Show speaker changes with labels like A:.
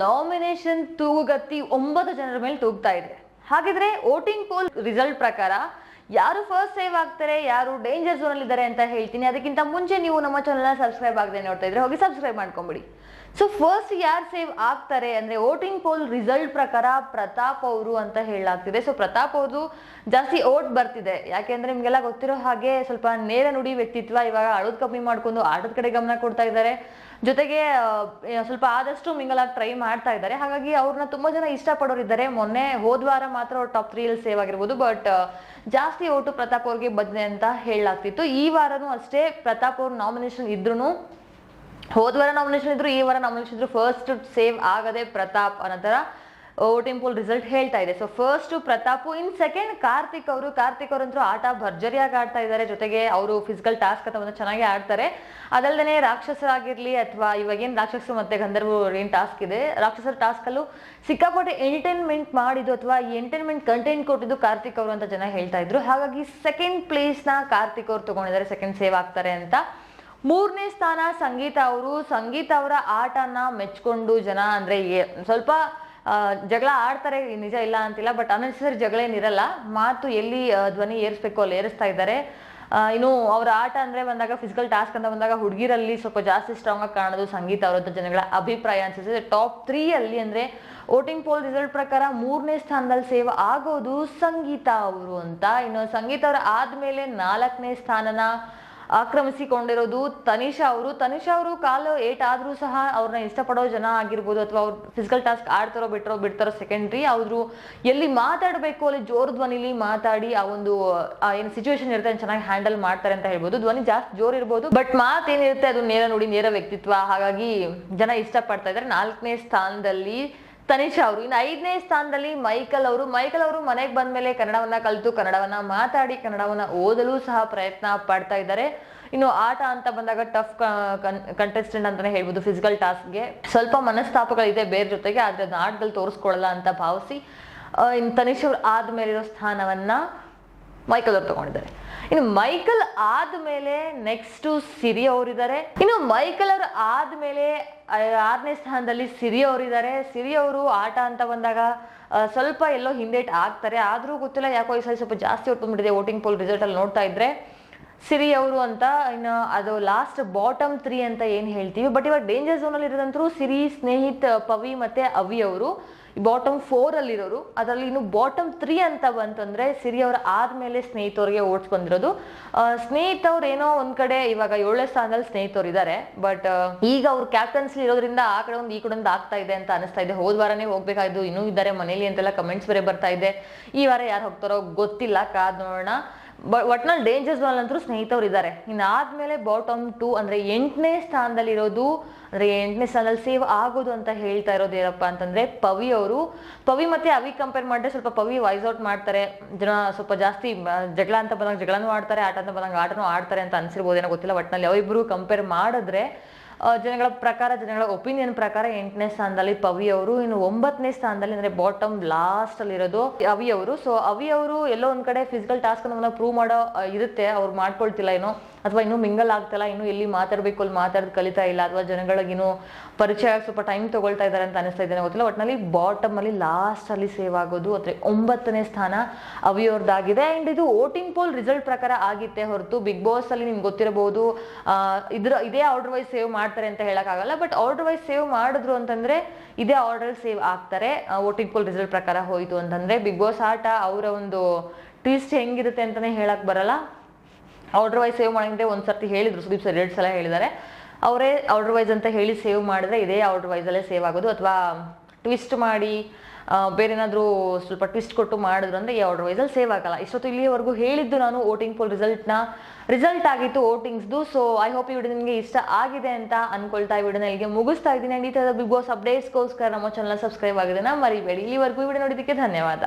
A: Nomination ತೂಗುಗತ್ತಿ 9 ಜನರ ಮೇಲೆ ತೂಗ್ತಾ ಇದೆ. ಹಾಗಿದ್ರೆ ವೋಟಿಂಗ್ ಪೋಲ್ ರಿಸಲ್ಟ್ ಪ್ರಕಾರ ಯಾರು ಫಸ್ಟ್ ಸೇವ್ ಆಗ್ತಾರೆ, ಯಾರು ಡೇಂಜರ್ ಝೋನ್ ಅಲ್ಲಿ ಇದ್ದಾರೆ ಅಂತ ಹೇಳ್ತೀನಿ. ಅದಕ್ಕಿಂತ ಮುಂಚೆ ನೀವು ನಮ್ಮ ಚಾನಲ್ನ ಸಬ್ಸ್ಕ್ರೈಬ್ ಆಗದೆ ನೋಡ್ತಾ ಇದ್ರೆ ಹೋಗಿ ಸಬ್ಸ್ಕ್ರೈಬ್ ಮಾಡ್ಕೊಂಬಿಡಿ. ಸೊ ಫಸ್ಟ್ ಯಾರು ಸೇವ್ ಆಗ್ತಾರೆ ಅಂದ್ರೆ ವೋಟಿಂಗ್ ಪೋಲ್ ರಿಸಲ್ಟ್ ಪ್ರಕಾರ ಪ್ರತಾಪ್ ಅವರು ಅಂತ ಹೇಳಲಾಗ್ತಿದೆ. ಸೊ ಪ್ರತಾಪ್ ಅವರು ಜಾಸ್ತಿ ಓಟ್ ಬರ್ತಿದೆ. ಯಾಕೆಂದ್ರೆ ನಿಮ್ಗೆಲ್ಲ ಗೊತ್ತಿರೋ ಹಾಗೆ ಸ್ವಲ್ಪ ನೇರ ನುಡಿ ವ್ಯಕ್ತಿತ್ವ. ಇವಾಗ ಅಳೋದು ಕಮ್ಮಿ ಮಾಡ್ಕೊಂಡು ಆಟದ ಕಡೆ ಗಮನ ಕೊಡ್ತಾ ಇದ್ದಾರೆ. ಜೊತೆಗೆ ಸ್ವಲ್ಪ ಆದಷ್ಟು ಮಿಂಗಲ್ ಆಗಿ ಟ್ರೈ ಮಾಡ್ತಾ ಇದ್ದಾರೆ. ಹಾಗಾಗಿ ಅವ್ರನ್ನ ತುಂಬಾ ಜನ ಇಷ್ಟಪಡೋರು ಇದ್ದಾರೆ. ಹೋದ್ವಾರ ಮಾತ್ರ ಅವ್ರು ಟಾಪ್ 3 ಅಲ್ಲಿ ಸೇವ್ ಆಗಿರ್ಬೋದು, ಬಟ್ ಜಾಸ್ತಿ ಓಟು ಪ್ರತಾಪ್ ಅವ್ರಿಗೆ ಬಂದಿದೆ ಅಂತ ಹೇಳಲಾಗ್ತಿತ್ತು. ಈ ವಾರನೂ ಅಷ್ಟೇ ಪ್ರತಾಪ್ ಅವ್ರ ನಾಮಿನೇಷನ್ ಇದ್ರು, ಹೋದ್ವಾರ ನಾಮಿನೇಷನ್ ಇದ್ರು, ಈ ವಾರ ನಾಮಿನೇಷನ್ ಇದ್ರು, ಫಸ್ಟ್ ಸೇವ್ ಆಗದೆ ಪ್ರತಾಪ್ ಅನ್ನೋ ತರ ವೋಟಿಂಗ್ ಪೋಲ್ ರಿಸಲ್ಟ್ ಹೇಳ್ತಾ ಇದೆ. So first Pratap, in second Karthik ಅವರಂತೂ ಆಟ ಭರ್ಜರಿಯಾಗಿ ಆಡ್ತಾ ಇದ್ದಾರೆ. ಜೊತೆಗೆ ಅವರು ಫಿಸಿಕಲ್ ಟಾಸ್ಕ್ ಅಂತ ಚೆನ್ನಾಗಿ ಆಡ್ತಾರೆ. ಅದಲ್ಲದೆ ರಾಕ್ಷಸರಾಗಿರ್ಲಿ ಅಥವಾ ಇವಾಗೇನು ರಾಕ್ಷಸರು ಮತ್ತೆ ಗಂಧರ್ವ ಏನ್ ಟಾಸ್ಕ್ ಇದೆ, ರಾಕ್ಷಸರ ಟಾಸ್ಕ್ ಅಲ್ಲೂ ಸಿಕ್ಕಾಪಟ್ಟೆ ಎಂಟರ್ಟೈನ್ಮೆಂಟ್ ಮಾಡಿದ್ದು ಅಥವಾ ಎಂಟರ್ಟೈನ್ಮೆಂಟ್ ಕಂಟೆಂಟ್ ಕೊಟ್ಟಿದ್ದು ಕಾರ್ತಿಕ್ ಅವರು ಅಂತ ಜನ ಹೇಳ್ತಾ ಇದ್ರು. ಹಾಗಾಗಿ ಸೆಕೆಂಡ್ ಪ್ಲೇಸ್ ನ ಕಾರ್ತಿಕ್ ಅವರು ತಗೊಂಡಿದ್ದಾರೆ, ಸೆಕೆಂಡ್ ಸೇವ್ ಆಗ್ತಾರೆ ಅಂತ. 3ನೇ ಸ್ಥಾನ ಸಂಗೀತ ಅವರ ಆಟನ ಮೆಚ್ಕೊಂಡು ಜನ ಅಂದ್ರೆ ಸ್ವಲ್ಪ ಜಗಳ ಆಡ್ತಾರೆ, ನಿಜ ಇಲ್ಲ ಅಂತಿಲ್ಲ, ಬಟ್ ಅನ್ನೆಸರಿ ಜಗಳ ಏನಿರಲ್ಲ. ಮಾತು ಎಲ್ಲಿ ಧ್ವನಿ ಏರಿಸ್ಬೇಕು ಅಲ್ಲಿ ಏರಿಸ್ತಾ ಇದ್ದಾರೆ. ಇನ್ನು ಅವರ ಆಟ ಅಂದ್ರೆ ಬಂದಾಗ ಫಿಸಿಕಲ್ ಟಾಸ್ಕ್ ಅಂತ ಬಂದಾಗ ಹುಡುಗಿರಲ್ಲಿ ಸ್ವಲ್ಪ ಜಾಸ್ತಿ ಸ್ಟ್ರಾಂಗ್ ಆಗಿ ಕಾಣೋದು ಸಂಗೀತ ಅವರಂತ ಜನಗಳ ಅಭಿಪ್ರಾಯ ಅನ್ಸುತ್ತೆ. ಟಾಪ್ 3 ಅಲ್ಲಿ ಅಂದ್ರೆ ವೋಟಿಂಗ್ ಪೋಲ್ ರಿಸಲ್ಟ್ ಪ್ರಕಾರ 3ನೇ ಸ್ಥಾನದಲ್ಲಿ ಸೇವ್ ಆಗೋದು ಸಂಗೀತ ಅವರು ಅಂತ. ಇನ್ನು ಸಂಗೀತ ಅವರ ಆದ್ಮೇಲೆ 4ನೇ ಸ್ಥಾನನ ಆಕ್ರಮಿಸಿಕೊಂಡಿರೋದು ತನಿಷಾ ಅವರು ಕಾಲು ಏಟಾದ್ರೂ ಸಹ ಅವ್ರನ್ನ ಇಷ್ಟಪಡೋ ಜನ ಆಗಿರ್ಬೋದು ಅಥವಾ ಅವ್ರು ಫಿಸಿಕಲ್ ಟಾಸ್ಕ್ ಆಡ್ತಾರೋ ಬಿಡ್ತಾರೋ ಸೆಕೆಂಡ್ರಿ. ಅವರು ಎಲ್ಲಿ ಮಾತಾಡಬೇಕು ಅಲ್ಲಿ ಜೋರು ಧ್ವನಿಲಿ ಮಾತಾಡಿ ಆ ಒಂದು ಏನು ಸಿಚುವೇಶನ್ ಇರುತ್ತೆ ಚೆನ್ನಾಗಿ ಹ್ಯಾಂಡಲ್ ಮಾಡ್ತಾರೆ ಅಂತ ಹೇಳ್ಬೋದು. ಧ್ವನಿ ಜಾಸ್ತಿ ಜೋರ್ ಇರ್ಬೋದು, ಬಟ್ ಮಾತೇನಿರುತ್ತೆ ಅದು ನೇರ ನುಡಿ ನೇರ ವ್ಯಕ್ತಿತ್ವ. ಹಾಗಾಗಿ ಜನ ಇಷ್ಟಪಡ್ತಾ ಇದ್ದಾರೆ. 4ನೇ ಸ್ಥಾನದಲ್ಲಿ ತನಿಷಾ ಅವರು. ಇನ್ನು 5ನೇ ಸ್ಥಾನದಲ್ಲಿ ಮೈಕಲ್ ಅವರು ಮನೆಗೆ ಬಂದ್ಮೇಲೆ ಕನ್ನಡವನ್ನ ಕಲಿತು ಕನ್ನಡವನ್ನ ಮಾತಾಡಿ ಕನ್ನಡವನ್ನ ಓದಲು ಸಹ ಪ್ರಯತ್ನ ಪಡ್ತಾ ಇದ್ದಾರೆ. ಇನ್ನು ಆಟ ಅಂತ ಬಂದಾಗ ಟಫ್ ಕಂಟೆಸ್ಟೆಂಟ್ ಅಂತಾನೆ ಹೇಳ್ಬೋದು. ಫಿಸಿಕಲ್ ಟಾಸ್ಕ್ಗೆ ಸ್ವಲ್ಪ ಮನಸ್ತಾಪಗಳಿದೆ ಬೇರೆ ಜೊತೆಗೆ, ಆದ್ರೆ ಅದನ್ನ ಆಟದಲ್ಲಿ ತೋರಿಸ್ಕೊಳ್ಳಲ್ಲ ಅಂತ ಭಾವಿಸಿ ಇನ್ನು ತನಿಷಾ ಅವ್ರು ಆದ್ಮೇಲೆ ಇರೋ ಸ್ಥಾನವನ್ನ ಮೈಕಲ್ ಅವರು ತಗೊಂಡಿದ್ದಾರೆ. ಇನ್ನು ಮೈಕಲ್ ಆದ್ಮೇಲೆ ನೆಕ್ಸ್ಟ್ ಸಿರಿ ಅವರಿದ್ದಾರೆ. ಇನ್ನು ಮೈಕಲ್ ಅವರು ಆದ್ಮೇಲೆ 6ನೇ ಸ್ಥಾನದಲ್ಲಿ ಸಿರಿ ಅವರಿದ್ದಾರೆ. ಸಿರಿ ಅವರು ಆಟ ಅಂತ ಬಂದಾಗ ಸ್ವಲ್ಪ ಎಲ್ಲೋ ಹಿಂದೇಟ್ ಆಗ್ತಾರೆ, ಆದ್ರೂ ಗೊತ್ತಿಲ್ಲ ಯಾಕೋ ಈ ಸಲ ಸ್ವಲ್ಪ ಜಾಸ್ತಿ ಹೊರಟುಬಿಟ್ಟಿದೆ ವೋಟಿಂಗ್ ಪೋಲ್ ರಿಸಲ್ಟ್ ಅಲ್ಲಿ ನೋಡ್ತಾ ಇದ್ರೆ ಸಿರಿ ಅವರು ಅಂತ. ಇನ್ನು ಅದು ಲಾಸ್ಟ್ ಬಾಟಮ್ 3 ಅಂತ ಏನ್ ಹೇಳ್ತೀವಿ, ಬಟ್ ಇವಾಗ ಡೇಂಜರ್ ಝೋನ್ ಅಲ್ಲಿ ಇರೋದಂತರೂ ಸಿರಿ, ಸ್ನೇಹಿತ್, ಪವಿ ಮತ್ತೆ ಅವಿ ಅವರು ಬಾಟಮ್ 4 ಅಲ್ಲಿ ಇರೋರು. ಅದರಲ್ಲಿ ಇನ್ನು ಬಾಟಮ್ 3 ಅಂತ ಬಂತಂದ್ರೆ ಸಿರಿ ಅವ್ರ ಆದ್ಮೇಲೆ ಸ್ನೇಹಿತವ್ರಿಗೆ ಓಟ್ಸ್ ಬಂದಿರೋದು. ಸ್ನೇಹಿತವ್ರು ಏನೋ ಒಂದ್ ಕಡೆ ಇವಾಗ 7ನೇ ಸ್ಥಾನದಲ್ಲಿ ಸ್ನೇಹಿತವ್ರು ಇದ್ದಾರೆ, ಬಟ್ ಈಗ ಅವ್ರ ಕ್ಯಾಪ್ಟನ್ಸಿ ಇರೋದ್ರಿಂದ ಆ ಕಡೆ ಒಂದು ಈ ಕಡೆ ಒಂದು ಆಗ್ತಾ ಇದೆ ಅಂತ ಅನಿಸ್ತಾ ಇದೆ. ಹೋದ್ ವಾರನೇ ಹೋಗ್ಬೇಕಾಯ್ತು, ಇನ್ನೂ ಇದ್ದಾರೆ ಮನೇಲಿ ಅಂತೆಲ್ಲ ಕಮೆಂಟ್ಸ್ ಬೇರೆ ಬರ್ತಾ ಇದೆ. ಈ ವಾರ ಯಾರು ಹೋಗ್ತಾರೋ ಗೊತ್ತಿಲ್ಲ, ಕಾದ್ ನೋಡೋಣ. ಒಟ್ನಲ್ಲಿ ಡೇಂಜರ್ ಝೋನ್ ಅಂತೂ ಸ್ನೇಹಿತವ್ರು ಇದ್ದಾರೆ. ಇನ್ನಾದ್ಮೇಲೆ ಬಾಟಮ್ 2 ಅಂದ್ರೆ 8ನೇ ಸ್ಥಾನದಲ್ಲಿ ಇರೋದು, ಅಂದ್ರೆ 8ನೇ ಸ್ಥಾನದಲ್ಲಿ ಸೇವ್ ಆಗೋದು ಅಂತ ಹೇಳ್ತಾ ಇರೋದು ಏನಪ್ಪ ಅಂತಂದ್ರೆ ಪವಿ ಮತ್ತೆ ಅವಿ ಕಂಪೇರ್ ಮಾಡಿದ್ರೆ ಸ್ವಲ್ಪ ಪವಿ ವಾಯ್ಸ್ ಔಟ್ ಮಾಡ್ತಾರೆ. ಜನ ಸ್ವಲ್ಪ ಜಾಸ್ತಿ ಜಗಳ ಅಂತ ಬಂದಾಗ ಜಗಳನೂ ಆಡ್ತಾರೆ, ಆಟ ಅಂತ ಬಂದಾಗ ಆಟನೂ ಆಡ್ತಾರೆ ಅಂತ ಅನ್ಸಿರ್ಬೋದೇನೋ ಗೊತ್ತಿಲ್ಲ. ಒಟ್ನಲ್ಲಿ ಅವಿಬ್ರು ಕಂಪೇರ್ ಮಾಡಿದ್ರೆ ಜನಗಳ ಒಪಿನಿಯನ್ ಪ್ರಕಾರ 8ನೇ ಸ್ಥಾನದಲ್ಲಿ ಪವಿ ಅವರು. ಇನ್ನು 9ನೇ ಸ್ಥಾನದಲ್ಲಿ ಅಂದ್ರೆ ಬಾಟಮ್ ಲಾಸ್ಟ್ ಅಲ್ಲಿ ಇರೋದು ಅವಿ ಅವರು. ಸೊ ಅವಿ ಅವರು ಎಲ್ಲೋ ಒಂದ್ ಕಡೆ ಫಿಸಿಕಲ್ ಟಾಸ್ಕ್ ಅನ್ನ ಪ್ರೂವ್ ಮಾಡೋ ಇರುತ್ತೆ, ಅವ್ರು ಮಾಡ್ಕೊಳ್ತಿಲ್ಲ ಏನೋ, ಅಥವಾ ಇನ್ನೂ ಮಿಂಗಲ್ ಆಗ್ತಿಲ್ಲ, ಇನ್ನೂ ಎಲ್ಲಿ ಮಾತಾಡ್ಬೇಕು ಅಲ್ಲಿ ಮಾತಾಡೋದು ಕಲಿತಾ ಇಲ್ಲ, ಅಥವಾ ಜನಗಳಿಗಿನ್ನೂ ಪರಿಚಯ ಸ್ವಲ್ಪ ಟೈಮ್ ತಗೊಳ್ತಾ ಇದ್ದಾರೆ ಅಂತ ಅನಿಸ್ತಾ ಇದ್ದೇನೆ ಗೊತ್ತಿಲ್ಲ. ಒಟ್ಟಿನಲ್ಲಿ ಬಾಟಮ್ ಅಲ್ಲಿ ಲಾಸ್ಟ್ ಅಲ್ಲಿ ಸೇವ್ ಆಗೋದು ಅಂದ್ರೆ 9ನೇ ಸ್ಥಾನ ಅವಿಯವ್ರದ್ದಾಗಿದೆ. ಅಂಡ್ ಇದು ವೋಟಿಂಗ್ ಪೋಲ್ ರಿಸಲ್ಟ್ ಪ್ರಕಾರ ಆಗಿತ್ತೆ ಹೊರತು ಬಿಗ್ ಬಾಸ್ ಅಲ್ಲಿ ನಿಮ್ಗೆ ಗೊತ್ತಿರಬಹುದು ಇದೇ ಆರ್ಡರ್ ವೈಸ್ ಸೇವ್ ಮಾಡ್ತಾರೆ ಅಂತ ಹೇಳಕ್ ಆಗಲ್ಲ. ಬಟ್ ಆರ್ಡರ್ ವೈಸ್ ಸೇವ್ ಮಾಡಿದ್ರು ಅಂತಂದ್ರೆ ಇದೇ ಆರ್ಡರ್ ಸೇವ್ ಆಗ್ತಾರೆ. ವೋಟಿಂಗ್ ಪೋಲ್ ರಿಸಲ್ಟ್ ಪ್ರಕಾರ ಹೋಯ್ತು ಅಂತಂದ್ರೆ ಬಿಗ್ ಬಾಸ್ ಆಟ ಅವರ ಒಂದು ಟ್ವಿಸ್ಟ್ ಹೆಂಗಿರುತ್ತೆ ಅಂತಾನೆ ಹೇಳಕ್ ಬರಲ್ಲ. ಆರ್ಡರ್ ವೈಸ್ ಸೇವ್ ಮಾಡಿದ್ರೆ ಒಂದ್ಸರ್ತಿ ಹೇಳಿದ್ರು ಸುದೀಪ್ ಸರ್, 2 ಸಲ ಹೇಳಿದ್ದಾರೆ. ಅವರೇ ಆರ್ಡರ್ ವೈಸ್ ಅಂತ ಹೇಳಿ ಸೇವ್ ಮಾಡಿದ್ರೆ ಇದೇ ಆರ್ಡರ್ ವೈಸ್ ಅಲ್ಲೇ ಸೇವ್ ಆಗೋದು, ಅಥವಾ ಟ್ವಿಸ್ಟ್ ಮಾಡಿ ಬೇರೆ ಏನಾದರೂ ಸ್ವಲ್ಪ ಟ್ವಿಸ್ಟ್ ಕೊಟ್ಟು ಮಾಡಿದ್ರು ಅಂದ್ರೆ ಈ ಆರ್ಡರ್ ವೈಸ್ ಅಲ್ಲಿ ಸೇವ್ ಆಗಲ್ಲ. ಇಷ್ಟೊತ್ತು ಇಲ್ಲಿವರೆಗೂ ಹೇಳಿದ್ದು ನಾನು ವೋಟಿಂಗ್ ಪೋಲ್ ರಿಸಲ್ಟ್ ಆಗಿತ್ತು ವೋಟಿಂಗ್ಸ್ದು. ಸೊ ಐ ಹೋಪ್ ಈ ವಿಡಿಯೋ ನಿಮಗೆ ಇಷ್ಟ ಆಗಿದೆ ಅಂತ ಅನ್ಕೊಳ್ತಾ ಈ ವಿಡಿಯೋನ ಇಲ್ಲಿಗೆ ಮುಗಿಸ್ತಾ ಇದ್ದೀನಿ. ಅಂಡ್ ಈ ಥರದ ಬಿಗ್ ಬಾಸ್ ಅಪ್ಡೇಟ್ಸ್ಗೋಸ್ಕರ ನಮ್ಮ ಚಾನಲ್ ಸಬ್ಸ್ಕ್ರೈಬ್ ಆಗಿದೆ ಮರಿಬೇಡಿ. ಇಲ್ಲಿವರೆಗೂ ಈ ವಿಡಿಯೋ ನೋಡಿದ್ದಕ್ಕೆ ಧನ್ಯವಾದ.